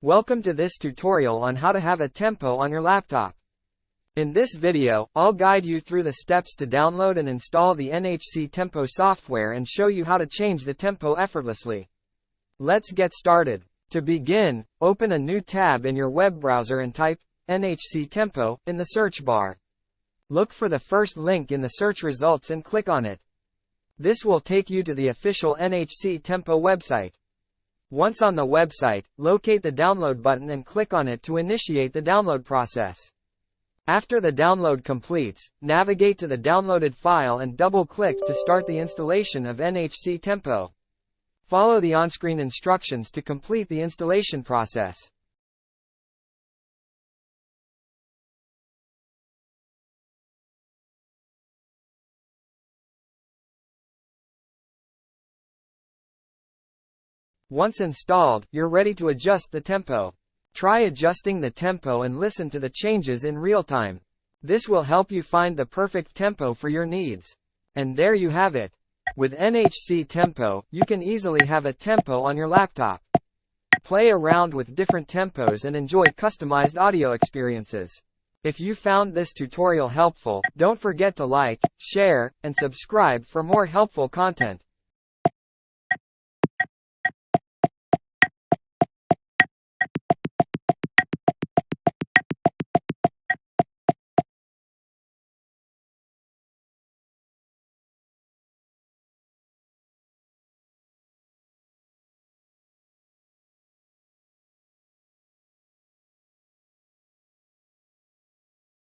Welcome to this tutorial on how to have a tempo on your laptop. In this video, I'll guide you through the steps to download and install the NHC Tempo software and show you how to change the tempo effortlessly. Let's get started. To begin, open a new tab in your web browser and type NHC Tempo in the search bar. Look for the first link in the search results and click on it. This will take you to the official NHC Tempo website. Once on the website, locate the download button and click on it to initiate the download process. After the download completes, navigate to the downloaded file and double-click to start the installation of NHC Tempo. Follow the on-screen instructions to complete the installation process. Once installed, you're ready to adjust the tempo. Try adjusting the tempo and listen to the changes in real time. This will help you find the perfect tempo for your needs. And there you have it. With NHC Tempo, you can easily have a tempo on your laptop. Play around with different tempos and enjoy customized audio experiences. If you found this tutorial helpful, don't forget to like, share, and subscribe for more helpful content.